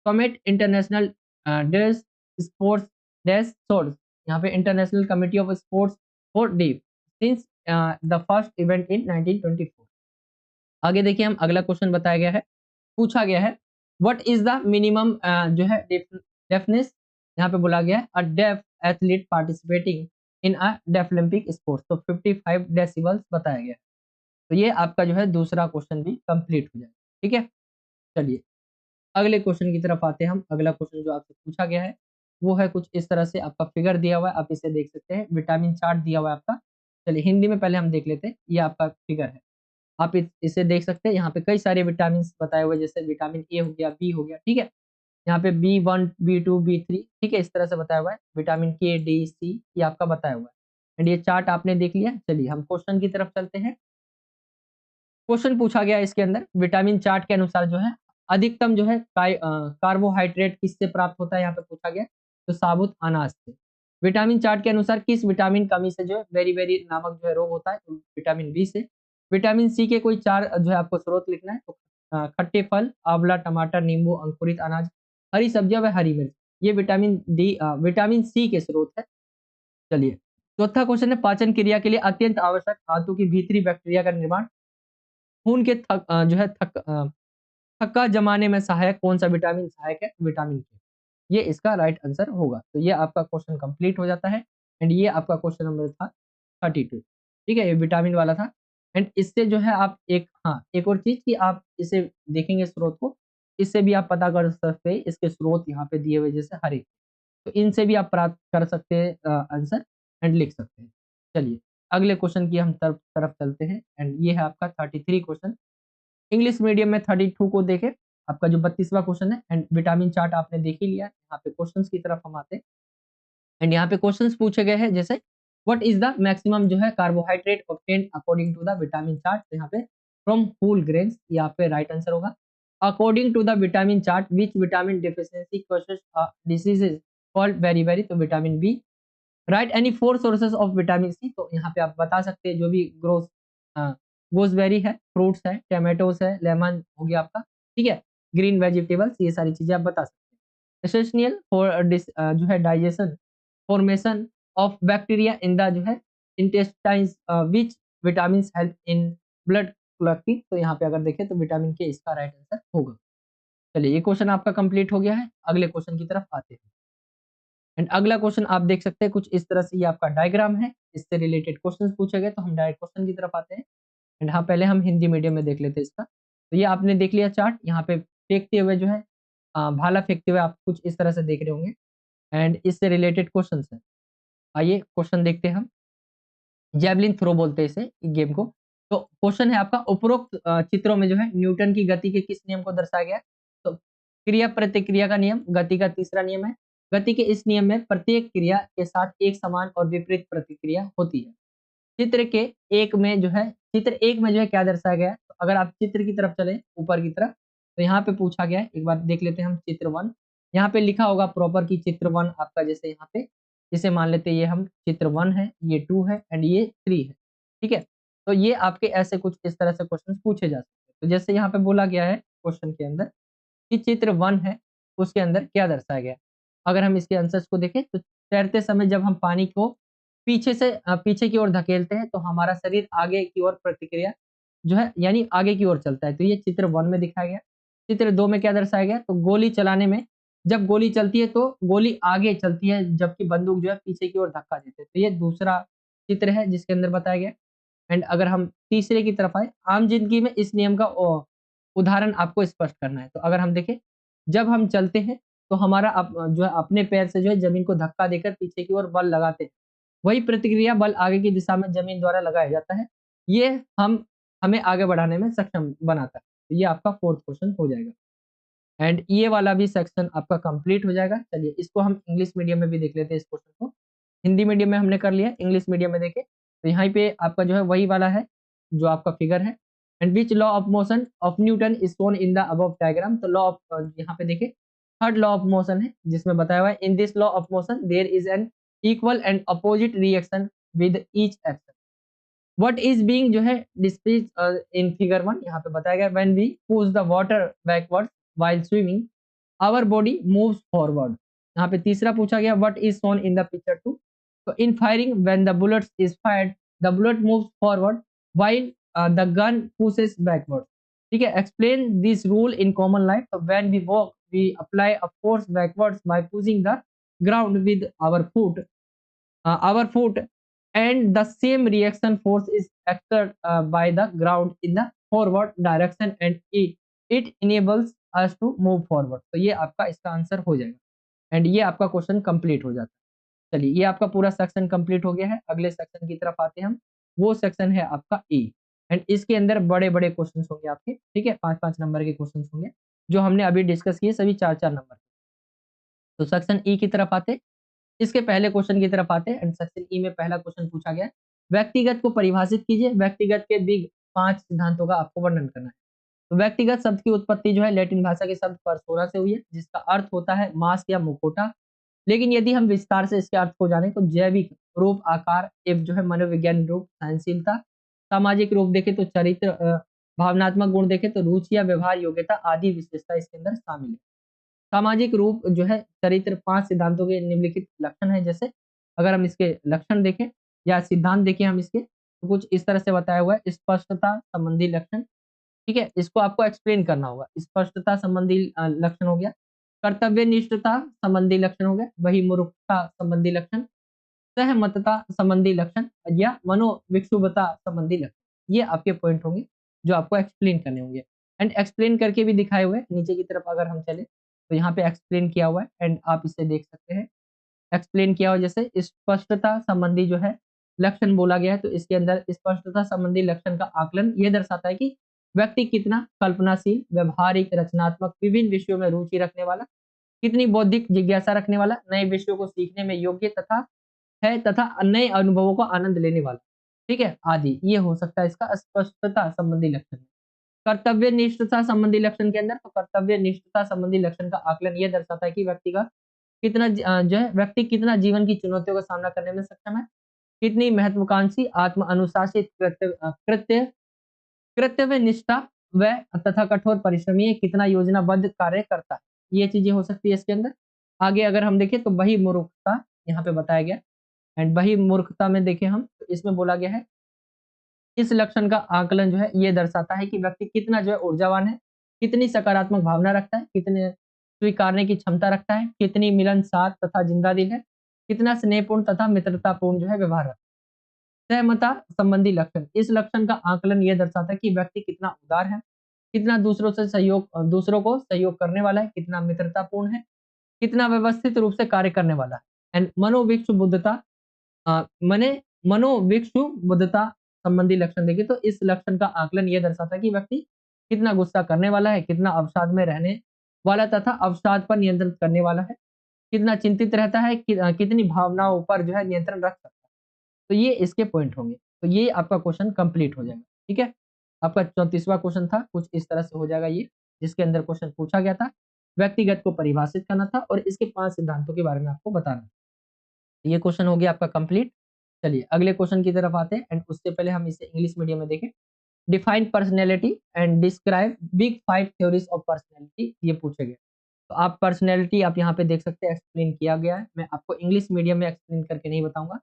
S1: Comite International des Sports des Sourds, यहाँ पे international committee of sports for deaf since the first event in 1924। आगे देखिए हम अगला क्वेश्चन बताया गया है, पूछा गया है व्हाट इज द मिनिमम जो है डेफनेस, यहाँ पे बोला गया है a deaf athlete participating in a Deaflympic sports, तो 55 डेसिबल्स बताया गया। तो ये आपका जो है दूसरा क्वेश्चन भी कंप्लीट हो जाएगा। ठीक है, चलिए अगले क्वेश्चन की तरफ आते हैं हम। अगला क्वेश्चन जो आपसे पूछा गया है वो है कुछ इस तरह से, आपका फिगर दिया हुआ है, आप इसे देख सकते हैं, विटामिन चार्ट दिया हुआ है आपका। चलिए हिंदी में पहले हम देख लेते हैं, ये आपका फिगर है, आप इसे देख सकते हैं। यहाँ पे कई सारे विटामिन बताए हुए, जैसे विटामिन ए हो गया, बी हो गया, ठीक है। यहाँ पे B1 B2 B3, ठीक है, इस तरह से बताया हुआ है। विटामिन के, डी, सी ये आपका बताया हुआ है। एंड ये चार्ट आपने देख लिया। चलिए हम क्वेश्चन की तरफ चलते हैं। क्वेश्चन पूछा गया इसके अंदर, विटामिन चार्ट के अनुसार जो है अधिकतम जो है कार्बोहाइड्रेट किससे प्राप्त होता है, यहाँ पे पूछा गया, तो साबुत अनाज से। विटामिन चार्ट के अनुसार किस विटामिन कमी से जो है बेरी नामक जो है रोग होता है, तो विटामिन बी से। विटामिन सी के कोई 4 जो है आपको स्रोत लिखना है, तो खट्टे फल, आंवला, टमाटर, नींबू, अंकुरित अनाज, हरी सब्जियां व हरी मिर्च, ये विटामिन सी के स्रोत है। चलिए चौथा क्वेश्चन है, पाचन क्रिया के लिए अत्यंत आवश्यक आंतों की भीतरी बैक्टीरिया का निर्माण खून के जो है थक्का जमाने में सहायक कौन सा विटामिन सहायक है, विटामिन के। ये इसका राइट आंसर होगा। तो ये आपका क्वेश्चन कंप्लीट हो जाता है। एंड ये आपका क्वेश्चन नंबर था 32। ठीक है, ये विटामिन वाला था। एंड इससे जो है आप एक और चीज कि आप इसे देखेंगे स्रोत को, इससे भी आप पता कर सकते हैं, इसके स्रोत यहाँ पे दिए हुए जैसे हरे, तो इनसे भी आप प्राप्त कर सकते हैं आंसर एंड लिख सकते हैं। चलिए अगले क्वेश्चन की हम तरफ चलते हैं। एंड ये है आपका 33 क्वेश्चन। इंग्लिश मीडियम में 32 को देखें, आपका जो 32वां क्वेश्चन है। एंड विटामिन चार्ट आपने देख ही लिया है। यहाँ पे क्वेश्चंस की तरफ हम आते हैं। एंड यहाँ पे क्वेश्चंस पूछे गए हैं, जैसे व्हाट इज द मैक्सिमम जो है carbohydrate obtained according to the vitamin chart, तो यहाँ पे फ्रॉम होल ग्रेन्स, यहाँ पे राइट आंसर होगा। According to the vitamin chart which vitamin deficiency causes diseases called beri, तो vitamin B. Right any 4 sources of vitamin C, तो यहाँ पे आप बता सकते हैं जो भी गोसबेरी है, फ्रूट्स है, टमाटोस है, लेमन हो गया आपका, ठीक है, ग्रीन वेजिटेबल्स, ये सारी चीजें आप बता सकते हैं। एसेंशियल फॉर जो है digestion, formation of bacteria in the जो है intestines, which vitamin help in blood clotting, तो यहाँ पे अगर देखें तो विटामिन के इसका राइट आंसर होगा। चलिए ये क्वेश्चन आपका कंप्लीट हो गया है। अगले क्वेश्चन की तरफ आते हैं। एंड अगला क्वेश्चन आप देख सकते हैं कुछ इस तरह से, ये आपका डायग्राम है, इससे रिलेटेड क्वेश्चंस पूछे गए, तो हम डायरेक्ट क्वेश्चन की तरफ आते हैं। एंड हाँ पहले हम हिंदी मीडियम में देख लेते हैं इसका। तो ये आपने देख लिया चार्ट, यहाँ पे फेंकते हुए जो है भाला फेंकते हुए आप कुछ इस तरह से देख रहे होंगे। एंड इससे रिलेटेड क्वेश्चन है। आइए क्वेश्चन देखते हैं हम। जैवलिन थ्रो बोलते हैं इसे गेम को। तो क्वेश्चन है आपका, उपरोक्त चित्रों में जो है न्यूटन की गति के किस नियम को दर्शाया गया है? तो क्रिया प्रतिक्रिया का नियम गति का तीसरा नियम है। गति के इस नियम में प्रत्येक क्रिया के साथ एक समान और विपरीत प्रतिक्रिया होती है। चित्र के एक में जो है चित्र एक में जो है क्या दर्शाया गया है? तो अगर आप चित्र की तरफ चले ऊपर की तरफ, तो यहाँ पे पूछा गया है, एक बार देख लेते हैं हम चित्र 1। यहाँ पे लिखा होगा प्रॉपर की चित्र 1 आपका, जैसे यहाँ पे जैसे मान लेते हैं ये हम चित्र 1 है, ये 2 है एंड ये 3 है, ठीक है। तो ये आपके ऐसे कुछ इस तरह से क्वेश्चन पूछे जा सकते हैं। तो जैसे यहाँ पे बोला गया है क्वेश्चन के अंदर कि चित्र 1 है, उसके अंदर क्या दर्शाया गया है? अगर हम इसके आंसर्स को देखें तो तैरते समय जब हम पानी को पीछे से पीछे की ओर धकेलते हैं, तो हमारा शरीर आगे की ओर प्रतिक्रिया जो है यानी आगे की ओर चलता है। तो ये चित्र 1 में दिखाया गया। चित्र 2 में क्या दर्शाया गया? तो गोली चलाने में जब गोली चलती है तो गोली आगे चलती है, जबकि बंदूक जो है पीछे की ओर धक्का देते हैं। तो ये दूसरा चित्र है जिसके अंदर बताया गया। एंड अगर हम तीसरे की तरफ आए, आम जिंदगी में इस नियम का उदाहरण आपको स्पष्ट करना है। तो अगर हम देखें, जब हम चलते हैं तो हमारा जो है अपने पैर से जो है जमीन को धक्का देकर पीछे की ओर बल लगाते हैं। वही प्रतिक्रिया बल आगे की दिशा में जमीन द्वारा लगाया जाता है। ये हमें आगे बढ़ाने में सक्षम बनाता है। तो ये आपका 4th क्वेश्चन हो जाएगा। एंड ये वाला भी सेक्शन आपका कंप्लीट हो जाएगा। चलिए इसको हम इंग्लिश मीडियम में भी देख लेते हैं इस क्वेश्चन को। हिंदी मीडियम में हमने कर लिया, इंग्लिश मीडियम में देखें तो यहाँ पे आपका जो है वही वाला है जो आपका फिगर है। And which law of motion of Newton is shown in the above diagram, तो लॉ ऑफ यहाँ पे देखें थर्ड लॉ ऑफ मोशन है जिसमें बताया हुआ है, in this law of motion there is an equal and opposite reaction with each action. What is being जो है डिस्प्लेड इन फिगर 1, यहाँ पे बताया गया when we push the water backwards while swimming our body moves forward. यहाँ पे तीसरा पूछा गया what is shown in the picture 2, तो in firing when the bullet is fired the bullet moves forward while the gun pushes backward. ठीक है, explain this rule in common life, तो when we walk we apply a force backwards by pushing the ground with our foot and the same reaction force is acted by the ground in the forward direction and it enables us to move forward। तो ये आपका इसका answer हो जाएगा and ये आपका question complete हो जाता है। चलिए ये आपका पूरा सेक्शन कंप्लीट हो गया है। अगले सेक्शन की तरफ आते हैं हम। वो सेक्शन है आपका ए एंड इसके अंदर बड़े-बड़े क्वेश्चंस होंगे आपके, ठीक है? 5-5 नंबर के क्वेश्चंस होंगे जो हमने अभी डिस्कस किए सभी 4-4 नंबर के। तो सेक्शन ई की तरफ आते हैं। इसके पहले क्वेश्चन की तरफ आते हैं एंड सेक्शन ई में पहला क्वेश्चन पूछा गया है, व्यक्तिगत को परिभाषित कीजिए। व्यक्तिगत के बिग 5 सिद्धांतों का आपको वर्णन करना है। तो व्यक्तिगत शब्द की उत्पत्ति जो है लैटिन भाषा के शब्द पर्सोना से हुई है जिसका अर्थ होता है मास्क या मुखौटा। लेकिन यदि हम विस्तार से इसके अर्थ को जानें तो जैविक रूप, आकार एवं जो है मनोवैज्ञानिक रूप, सहनशीलता, सामाजिक रूप देखें तो चरित्र, भावनात्मक गुण देखें तो रुचि या व्यवहार योग्यता आदि विशेषता इसके अंदर शामिल है। सामाजिक रूप जो है चरित्र 5 सिद्धांतों के निम्नलिखित लक्षण है। जैसे अगर हम इसके लक्षण देखें या सिद्धांत देखें हम इसके तो कुछ इस तरह से बताया हुआ है। स्पष्टता संबंधी लक्षण, ठीक है? इसको आपको एक्सप्लेन करना होगा। स्पष्टता संबंधी लक्षण हो गया, कर्तव्यनिष्ठता संबंधी लक्षण हो गया, बहिर्मुखता संबंधी लक्षण, सहमतता संबंधी लक्षण या मनोविक्षुभता संबंधी लक्षण। ये आपके पॉइंट होंगे जो आपको एक्सप्लेन करने होंगे एंड एक्सप्लेन करके भी दिखाए हुए हैं। नीचे की तरफ अगर हम चले तो यहाँ पे एक्सप्लेन किया हुआ है एंड आप इसे देख सकते हैं। एक्सप्लेन किया हुआ जैसे स्पष्टता संबंधी जो है लक्षण बोला गया है तो इसके अंदर स्पष्टता संबंधी लक्षण का आकलन ये दर्शाता है कि व्यक्ति कितना कल्पनाशील, व्यवहारिक, रचनात्मक, विभिन्न विषयों में रुचि रखने वाला, कितनी बौद्धिक जिज्ञासा रखने वाला, नए विषयों को सीखने में योग्य तथा नए अनुभवों का आनंद लेने वाला, ठीक है? आदि ये हो सकता है इसका स्पष्टता संबंधी लक्षण। कर्तव्य निष्ठता संबंधी लक्षण के अंदर तो कर्तव्य निष्ठता संबंधी लक्षण का आकलन ये दर्शाता है कि व्यक्ति का कितना जो है व्यक्ति कितना जीवन की चुनौतियों का सामना करने में सक्षम है, कितनी महत्वाकांक्षी, आत्म अनुशासित, कृत्यव्य निष्ठा व तथा कठोर परिश्रमी है, कितना योजनाबद्ध कार्य करता है। ये चीजें हो सकती है इसके अंदर। आगे अगर हम देखें तो बहिर्मुखता यहाँ पे बताया गया एंड बहिर्मुखता में देखें हम तो इसमें बोला गया है इस लक्षण का आकलन जो है ये दर्शाता है कि व्यक्ति कितना जो है ऊर्जावान है, कितनी सकारात्मक भावना रखता है, कितने स्वीकारने की क्षमता रखता है, कितनी मिलनसार तथा जिंदा दिल है, कितना स्नेहपूर्ण तथा मित्रतापूर्ण जो है व्यवहार रखता है। सहमता संबंधी लक्षण, इस लक्षण का आकलन यह दर्शाता है कि व्यक्ति कितना उदार है, कितना दूसरों को सहयोग करने वाला है, कितना मित्रतापूर्ण है, कितना व्यवस्थित रूप से कार्य करने वाला है। एंड मनोविक्षुब्धता मने मनोविक्षुब्धता संबंधी लक्षण देखिए तो इस लक्षण का आकलन ये दर्शाता है कि व्यक्ति कितना गुस्सा करने वाला है, कितना अवसाद में रहने वाला तथा अवसाद पर नियंत्रण करने वाला है, कितना चिंतित रहता है, कितनी भावनाओं पर जो है नियंत्रण रख सकता है। तो ये इसके पॉइंट होंगे। तो ये आपका क्वेश्चन कंप्लीट हो जाएगा, ठीक है? आपका 34वां क्वेश्चन था, कुछ इस तरह से हो जाएगा ये, जिसके अंदर क्वेश्चन पूछा गया था, व्यक्तिगत को परिभाषित करना था और इसके 5 सिद्धांतों के बारे में आपको बताना था। ये क्वेश्चन हो गया आपका कंप्लीट। चलिए अगले क्वेश्चन की तरफ आते हैं एंड उससे पहले हम इसे इंग्लिश मीडियम में देखें। Define personality and describe big 5 theories of personality ये पूछे गए। तो आप पर्सनैलिटी आप यहाँ पे देख सकते हैं एक्सप्लेन किया गया है। मैं आपको इंग्लिश मीडियम में एक्सप्लेन करके नहीं बताऊंगा।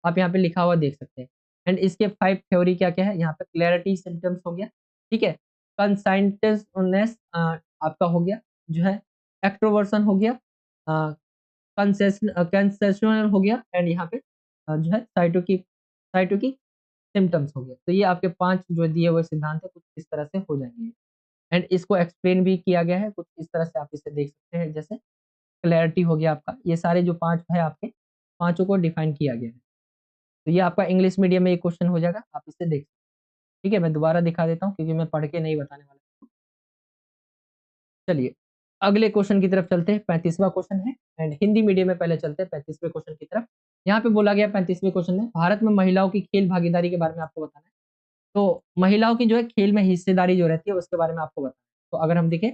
S1: आप यहाँ पे लिखा हुआ देख सकते हैं। एंड इसके 5 थ्योरी क्या-क्या है? यहाँ पे क्लैरिटी सिम्पटम्स हो गया, ठीक है? कंसाइंटिवनेस आपका हो गया, जो है एक्सट्रोवर्सन हो गया, अ, कंसेशनल हो गया एंड यहाँ पे जो है साइटोकी सिम्पटम्स हो गया। तो ये आपके 5 जो दिए हुए सिद्धांत है कुछ इस तरह से हो जाएंगे एंड इसको एक्सप्लेन भी किया गया है कुछ इस तरह से आप इसे देख सकते हैं। जैसे क्लैरिटी हो गया आपका, ये सारे जो 5 है आपके पांचों को डिफाइन किया गया है। तो ये आपका इंग्लिश मीडियम में एक क्वेश्चन हो जाएगा, आप इसे देख सकते हैं। ठीक है, मैं दोबारा दिखा देता हूँ क्योंकि मैं पढ़ के नहीं बताने वाला। चलिए अगले क्वेश्चन की तरफ चलते हैं। 35वां क्वेश्चन है एंड हिंदी मीडियम में पहले चलते हैं 35वें क्वेश्चन की तरफ। यहाँ पे बोला गया 35वें क्वेश्चन में भारत में महिलाओं की खेल भागीदारी के बारे में आपको बताना है। तो महिलाओं की जो है खेल में हिस्सेदारी जो रहती है उसके बारे में आपको बताना है। तो अगर हम देखें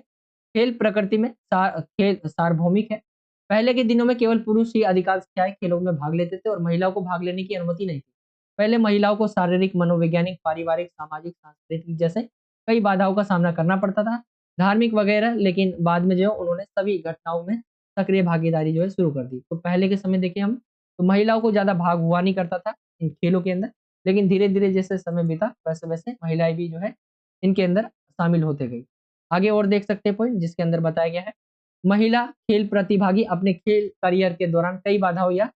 S1: खेल प्रकृति में खेल सार्वभौमिक है। पहले के दिनों में केवल पुरुष ही अधिकांश क्या है खेलों में भाग लेते थे और महिलाओं को भाग लेने की अनुमति नहीं थी। पहले महिलाओं को शारीरिक, मनोवैज्ञानिक, पारिवारिक, सामाजिक, सांस्कृतिक जैसे कई बाधाओं का सामना करना पड़ता था, धार्मिक वगैरह। लेकिन बाद में जो है उन्होंने सभी घटनाओं में सक्रिय भागीदारी जो है शुरू कर दी। तो पहले के समय देखिए हम तो महिलाओं को ज्यादा भाग हुआ नहीं करता था इन खेलों के अंदर, लेकिन धीरे-धीरे जैसे समय बीता वैसे-वैसे महिलाएं भी जो है इनके अंदर शामिल होते गई। आगे और देख सकते हैं पॉइंट जिसके अंदर बताया गया है, महिला खेल प्रतिभागी अपने खेल करियर के दौरान कई बाधाओं या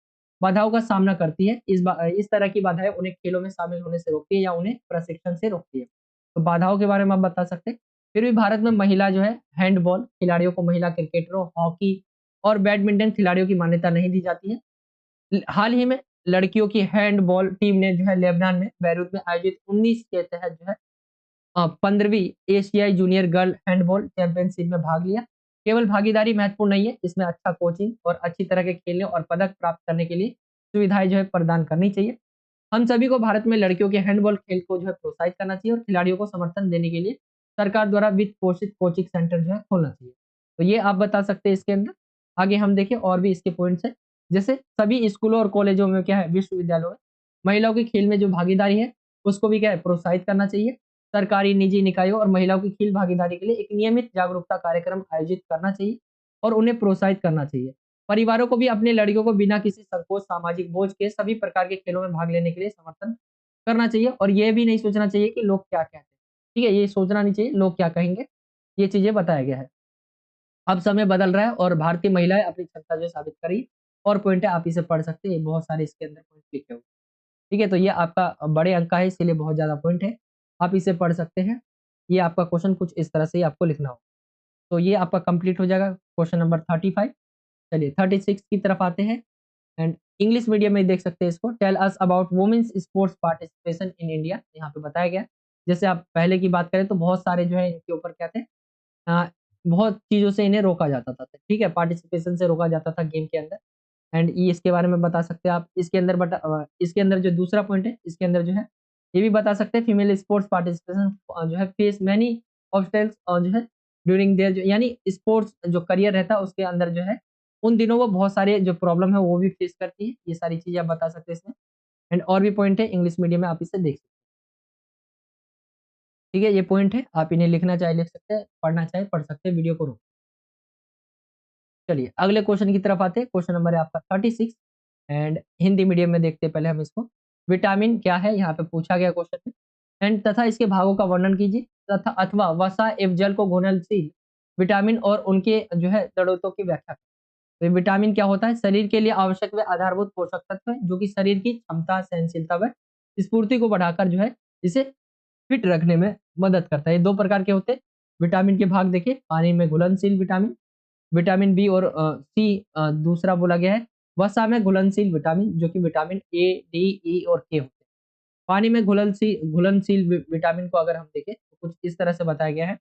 S1: बाधाओं का सामना करती है। इस तरह की बाधाएं उन्हें खेलों में शामिल होने से रोकती है या उन्हें प्रशिक्षण से रोकती है। तो बाधाओं के बारे में आप बता सकते हैं। फिर भी भारत में महिला जो है हैंडबॉल खिलाड़ियों को महिला क्रिकेटरों, हॉकी और बैडमिंटन खिलाड़ियों की मान्यता नहीं दी जाती है। हाल ही में लड़कियों की हैंडबॉल टीम ने जो है लेबनान में बैरूत में आयोजित 19 के तहत जो है 15वीं एशियाई जूनियर गर्ल हैंडबॉल चैंपियनशिप में भाग लिया। केवल भागीदारी महत्वपूर्ण नहीं है, इसमें अच्छा कोचिंग और अच्छी तरह के खेलने और पदक प्राप्त करने के लिए सुविधाएं जो है प्रदान करनी चाहिए। हम सभी को भारत में लड़कियों के हैंडबॉल खेल को जो है प्रोत्साहित करना चाहिए और खिलाड़ियों को समर्थन देने के लिए सरकार द्वारा वित्त पोषित कोचिंग सेंटर जो है खोलना चाहिए। तो ये आप बता सकते हैं इसके अंदर। आगे हम देखें और भी इसके पॉइंट्स है। जैसे सभी स्कूलों और कॉलेजों में क्या है, विश्वविद्यालयों में महिलाओं की खेल में जो भागीदारी है उसको भी क्या है प्रोत्साहित करना चाहिए। सरकारी निजी निकायों और महिलाओं की खेल भागीदारी के लिए एक नियमित जागरूकता कार्यक्रम आयोजित करना चाहिए और उन्हें प्रोत्साहित करना चाहिए। परिवारों को भी अपने लड़कियों को बिना किसी संकोच, सामाजिक बोझ के सभी प्रकार के खेलों में भाग लेने के लिए समर्थन करना चाहिए और ये भी नहीं सोचना चाहिए कि लोग क्या कहते हैं। ठीक है, ये सोचना नहीं चाहिए लोग क्या कहेंगे। ये चीजें बताया गया है। अब समय बदल रहा है और भारतीय महिलाएं अपनी क्षमता जो है साबित करी और पॉइंट है, आप इसे पढ़ सकते हैं। बहुत सारे इसके अंदर पॉइंट लिखे हुए। ठीक है, तो ये आपका बड़े अंक का है इसीलिए बहुत ज्यादा पॉइंट है। आप इसे पढ़ सकते हैं। ये आपका क्वेश्चन कुछ इस तरह से ही आपको लिखना हो। तो ये आपका कंप्लीट हो जाएगा क्वेश्चन नंबर 35। चलिए 36 की तरफ आते हैं एंड इंग्लिश मीडियम में देख सकते हैं इसको। Tell us about women's sports participation in India, यहाँ पे बताया गया। जैसे आप पहले की बात करें तो बहुत सारे जो है इनके ऊपर क्या थे, अ, बहुत चीजों से इन्हें रोका जाता था। ठीक है, पार्टिसिपेशन से रोका जाता था गेम के अंदर। एंड ये इसके बारे में बता सकते हैं आप। इसके अंदर इसके अंदर जो दूसरा पॉइंट है इसके अंदर जो है ये भी बता सकते हैं, फीमेल स्पोर्ट्स पार्टिसिपेशन जो है फेस मैनी ऑब्स्टेकल्स और जो है ड्यूरिंग देयर जो यानी स्पोर्ट्स जो करियर रहता है उसके अंदर जो है उन दिनों वो बहुत सारे जो प्रॉब्लम है वो भी फेस करती है। ये सारी चीजें आप बता सकते हैं इसमें। एंड और भी पॉइंट है इंग्लिश मीडियम में, आप इसे देख सकते हैं। ठीक है, ये पॉइंट है, आप इन्हें लिखना चाहे लिख सकते हैं, पढ़ना चाहे पढ़ सकते हैं, वीडियो को रोक। चलिए अगले क्वेश्चन की तरफ आते हैं। क्वेश्चन नंबर है आपका 36 एंड हिंदी मीडियम में देखते हैं पहले हम इसको। विटामिन क्या है, यहाँ पे पूछा गया क्वेश्चन में। एंड तथा इसके भागों का वर्णन कीजिए तथा अथवा वसा एवं जल को घुलनशील विटामिन और उनके जो है जरूरतों की व्याख्या करें। तो विटामिन क्या होता है, शरीर के लिए आवश्यक व आधारभूत पोषक तत्व है जो कि शरीर की क्षमता, सहनशीलता व स्फूर्ति को बढ़ाकर जो है इसे फिट रखने में मदद करता है। ये दो प्रकार के होते हैं विटामिन के भाग। देखिए पानी में घुलनशील विटामिन, विटामिन बी और सी दूसरा बोला गया है। वसा में घुलनशील विटामिन जो कि विटामिन ए, डी, ई और के होते हैं। पानी में घुलनशील विटामिन को अगर हम देखें तो कुछ इस तरह से बताया गया है।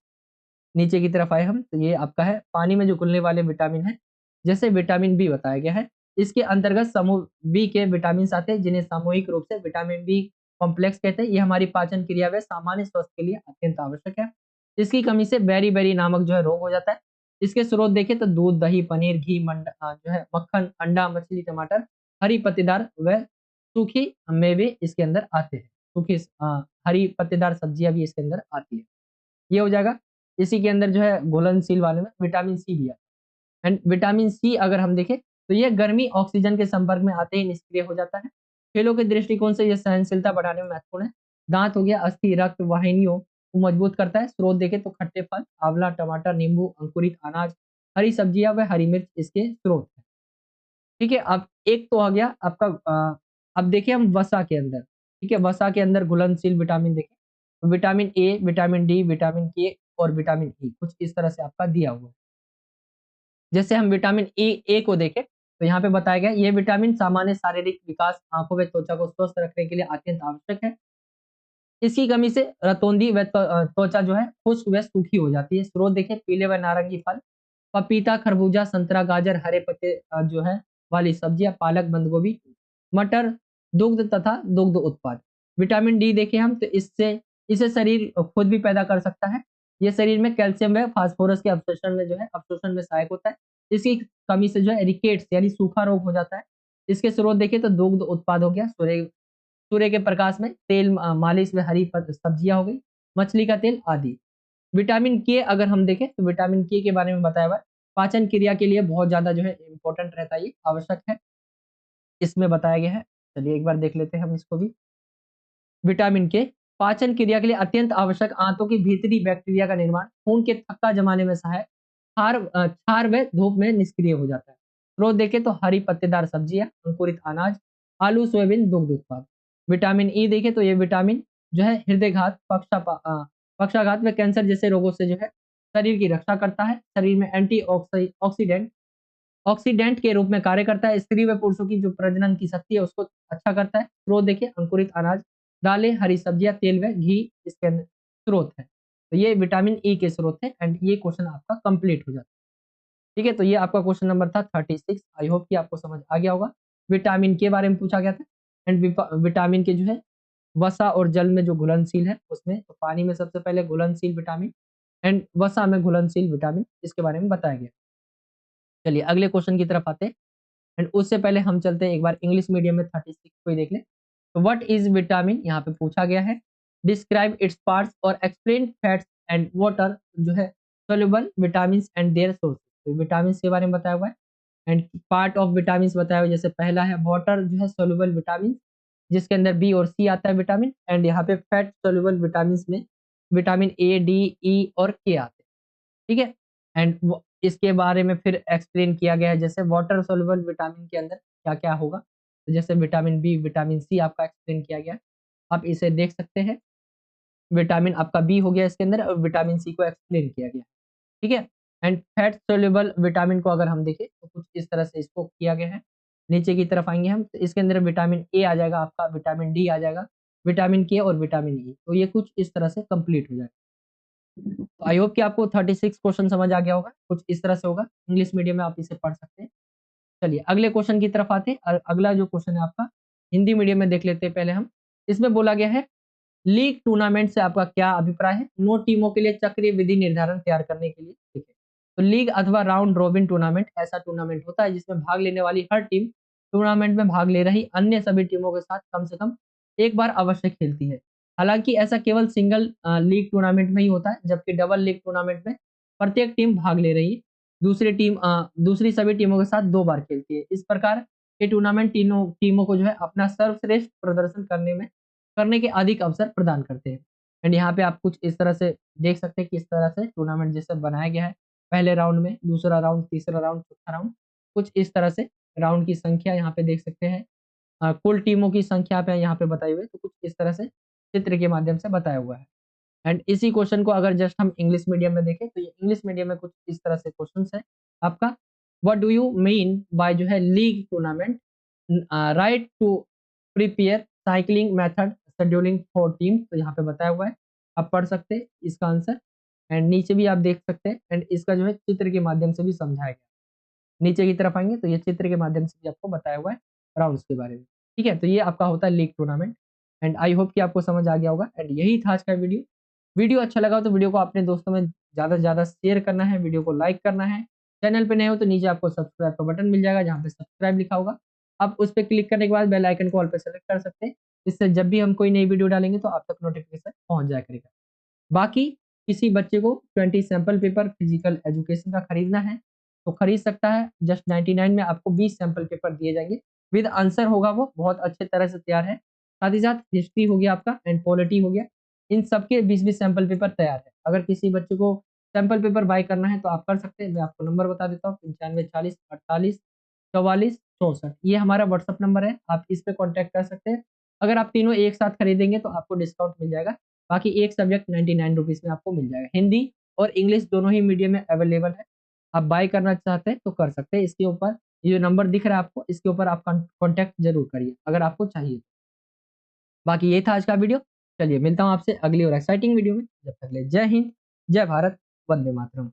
S1: नीचे की तरफ आए हम तो ये आपका है पानी में जो घुलने वाले विटामिन है, जैसे विटामिन बी बताया गया है। इसके अंतर्गत समूह बी के विटामिन आते हैं जिन्हें सामूहिक रूप से विटामिन बी कॉम्प्लेक्स कहते हैं। ये हमारी पाचन क्रिया व सामान्य स्वास्थ्य के लिए अत्यंत आवश्यक है। इसकी कमी से बेरी बेरी नामक जो है रोग हो जाता है। इसके स्रोत देखें तो दूध, दही, पनीर, घी, जो है मक्खन, अंडा, मछली, टमाटर, हरी पत्तेदार व सूखी मेवे इसके अंदर आते हैं। सूखी हरी पत्तेदार सब्जियां भी इसके अंदर आती है। ये हो जाएगा। इसी के अंदर जो है घुलनशील वाले में विटामिन सी भी आता है। एंड विटामिन सी अगर हम देखें तो ये गर्मी ऑक्सीजन के संपर्क में आते ही निष्क्रिय हो जाता है। खेलों के दृष्टिकोण से यह सहनशीलता बढ़ाने में महत्वपूर्ण है। दांत हो गया, अस्थि, रक्त वाहिनियों को मजबूत करता है। स्रोत देखें तो खट्टे फल, आंवला, टमाटर, नींबू, अंकुरित अनाज, हरी सब्जियां व हरी मिर्च इसके स्रोत है। ठीक है, अब एक तो आ गया आपका। अब देखिए हम वसा के अंदर। ठीक है, वसा के अंदर घुलनशील विटामिन देखें तो vitamin A, vitamin D, vitamin के और विटामिन ई कुछ इस तरह से आपका दिया हुआ है। जैसे हम विटामिन ए को देखें तो यहाँ पे बताया गया ये विटामिन सामान्य शारीरिक विकास, आंखों व त्वचा को स्वस्थ रखने के लिए अत्यंत आवश्यक है। इसकी कमी से रतौंधी व त्वचा जो है खुश्क व सूखी हो जाती है। स्रोत देखें पीले व नारंगी फल, पपीता, खरबूजा, संतरा, गाजर, हरे पत्ते जो है वाली सब्जियां, पालक, बंद गोभी, मटर, दुग्ध तथा दुग्ध उत्पाद। विटामिन डी देखें हम तो इससे इसे शरीर खुद भी पैदा कर सकता है। ये शरीर में कैल्शियम व फास्फोरस के अवशोषण में सहायक होता है। इसकी कमी से जो है रिकेट्स यानी सूखा रोग हो जाता है। इसके स्रोत देखें तो दुग्ध उत्पाद हो गया, सूर्य के प्रकाश में तेल, मालिश में हरी सब्जियां हो गई, मछली का तेल आदि। विटामिन के अगर हम देखें तो विटामिन के बारे में बताया हुआ है, पाचन क्रिया के लिए बहुत ज्यादा जो है इंपॉर्टेंट रहता है, ये आवश्यक है, इसमें बताया गया है। चलिए एक बार देख लेते हैं हम इसको भी। विटामिन के पाचन क्रिया के लिए अत्यंत आवश्यक, आंतों की भीतरी बैक्टीरिया का निर्माण, खून के थक्का जमाने में सहायक, क्षार व धूप में निष्क्रिय हो जाता है। स्रोत देखें तो हरी पत्तेदार सब्जियां, अंकुरित अनाज, आलू, सोयाबीन, दुग्ध उत्पाद। विटामिन ई देखें तो ये विटामिन जो है हृदयघात, पक्षाघात व कैंसर जैसे रोगों से जो है शरीर की रक्षा करता है। शरीर में ऑक्सीडेंट ऑक्सीडेंट के रूप में कार्य करता है। स्त्री व पुरुषों की जो प्रजनन की शक्ति है उसको अच्छा करता है। स्रोत देखिए अंकुरित अनाज, दालें, हरी सब्जियां, तेल व घी इसके अंदर स्रोत है। तो ये विटामिन ई के स्रोत है एंड ये क्वेश्चन आपका कंप्लीट हो जाता है। ठीक है, तो ये आपका क्वेश्चन नंबर था 36। आई होप कि आपको समझ आ गया होगा। विटामिन के बारे में पूछा गया था एंड विटामिन के जो है वसा और जल में जो घुलनशील है उसमें, तो पानी में सबसे पहले घुलनशील विटामिन एंड वसा में घुलनशील विटामिन, इसके बारे में बताया गया। चलिए अगले क्वेश्चन की तरफ आते हैं एंड उससे पहले हम चलते हैं एक बार इंग्लिश मीडियम में 36 को ही देख लें। तो व्हाट इज विटामिन यहाँ पे पूछा गया है। डिस्क्राइब इट्स पार्ट्स और एक्सप्लेन फैट्स एंड वाटर जो है soluble vitamin and their source. तो विटामिन के बारे में बताया हुआ है एंड पार्ट ऑफ विटामिन बताया हुआ है। जैसे पहला है वाटर जो है सोल्यूबल विटामिन, जिसके अंदर बी और सी आता है विटामिन, एंड यहाँ पे फैट सोल्यूबल विटामिन में विटामिन ए, डी, ई और के आते हैं। ठीक है, एंड इसके बारे में फिर एक्सप्लेन किया गया है। जैसे वाटर सोल्यूबल विटामिन के अंदर क्या क्या होगा, तो जैसे विटामिन बी, विटामिन सी आपका एक्सप्लेन किया गया है, आप इसे देख सकते हैं। विटामिन आपका बी हो गया इसके अंदर और विटामिन सी को एक्सप्लेन किया गया। ठीक है, एंड फैट सोल्यूबल विटामिन को अगर हम देखें तो कुछ इस तरह से इसको किया गया है। नीचे की तरफ आएंगे हम तो इसके अंदर विटामिन ए आ जाएगा आपका, विटामिन डी आ जाएगा, विटामिन के और विटामिन ई, तो ये कुछ इस तरह से कंप्लीट हो जाएगा। तो आई होप कि आपको 36 क्वेश्चन समझ आ गया होगा, कुछ इस तरह से होगा। इंग्लिश मीडियम में आप इसे पढ़ सकते हैं। चलिए अगले क्वेश्चन की तरफ आते हैं। अगला जो क्वेश्चन है आपका हिंदी मीडियम में देख लेते हैं पहले हम। इसमें बोला गया है लीग टूर्नामेंट से आपका क्या अभिप्राय है। 9 टीमों के लिए चक्रीय विधि निर्धारण तैयार करने के लिए। ठीक है, तो लीग अथवा राउंड रॉबिन टूर्नामेंट ऐसा टूर्नामेंट होता है जिसमें भाग लेने वाली हर टीम टूर्नामेंट में भाग ले रही अन्य सभी टीमों के साथ कम से कम एक बार अवश्य खेलती है। हालांकि ऐसा केवल सिंगल लीग टूर्नामेंट में ही होता है, जबकि डबल लीग टूर्नामेंट में प्रत्येक टीम भाग ले रही है, दूसरी सभी टीमों के साथ 2 बार खेलती है। इस प्रकार ये टूर्नामेंट तीनों टीमों को जो है अपना सर्वश्रेष्ठ प्रदर्शन करने के अधिक अवसर प्रदान करते हैं। एंड यहाँ पे आप कुछ इस तरह से देख सकते हैं कि इस तरह से टूर्नामेंट जैसे बनाया गया है। पहले राउंड में, दूसरा राउंड, तीसरा राउंड, चौथा राउंड, कुछ इस तरह से राउंड की संख्या यहाँ पे देख सकते हैं। कुल टीमों की संख्या पे यहाँ पे बताई हुई है, तो कुछ इस तरह से चित्र के माध्यम से बताया हुआ है। एंड इसी क्वेश्चन को अगर जस्ट हम इंग्लिश मीडियम में देखें तो ये इंग्लिश मीडियम में कुछ इस तरह से क्वेश्चन है आपका। What do you mean by जो है league tournament, right to prepare, cycling method, scheduling for team, तो यहाँ पे बताया हुआ है, आप पढ़ सकते हैं इसका आंसर। एंड नीचे भी आप देख सकते हैं एंड इसका जो है चित्र के माध्यम से भी समझाया गया। नीचे की तरफ आएंगे तो ये चित्र के माध्यम से भी आपको बताया हुआ है राउंड्स के बारे में। ठीक है, तो ये आपका होता है league tournament and I hope कि आपको समझ आ गया होगा। एंड यही था आज का वीडियो। वीडियो अच्छा लगा तो वीडियो को अपने दोस्तों में ज़्यादा से ज़्यादा शेयर करना है, वीडियो को लाइक करना है। चैनल पे नए हो तो नीचे आपको सब्सक्राइब का बटन मिल जाएगा जहाँ पे सब्सक्राइब लिखा होगा, आप उस पर क्लिक करने के बाद बेल आइकन को ऑल पे सेलेक्ट कर सकते हैं। इससे जब भी हम कोई नई वीडियो डालेंगे तो आप तक नोटिफिकेशन पहुंच जाया करेगा। बाकी किसी बच्चे को 20 सैंपल पेपर फिजिकल एजुकेशन का खरीदना है तो खरीद सकता है। जस्ट 99 में आपको 20 सैंपल पेपर दिए जाएंगे, विद आंसर होगा, वो बहुत अच्छे तरह से तैयार है। साथ ही साथ हिस्ट्री हो गया आपका एंड पॉलिटी हो गया, इन सबके 20-20 सैंपल पेपर तैयार है। अगर किसी बच्चे को सैंपल पेपर बाय करना है तो आप कर सकते हैं। मैं आपको नंबर बता देता हूँ, 95 40 48 44 64, ये हमारा व्हाट्सअप नंबर है, आप इस पे कॉन्टैक्ट कर सकते हैं। अगर आप तीनों एक साथ खरीदेंगे तो आपको डिस्काउंट मिल जाएगा। बाकी एक सब्जेक्ट 99 रुपीज़ में आपको मिल जाएगा। हिंदी और इंग्लिश दोनों ही मीडियम में अवेलेबल है। आप बाय करना चाहते हैं तो कर सकते हैं। इसके ऊपर ये जो नंबर दिख रहा है आपको, इसके ऊपर आप कॉन्टैक्ट जरूर करिए अगर आपको चाहिए। बाकी ये था आज का वीडियो। चलिए मिलता हूँ आपसे अगली और एक्साइटिंग वीडियो में। जब तक ले जय हिंद, जय भारत, वंदे मातरम।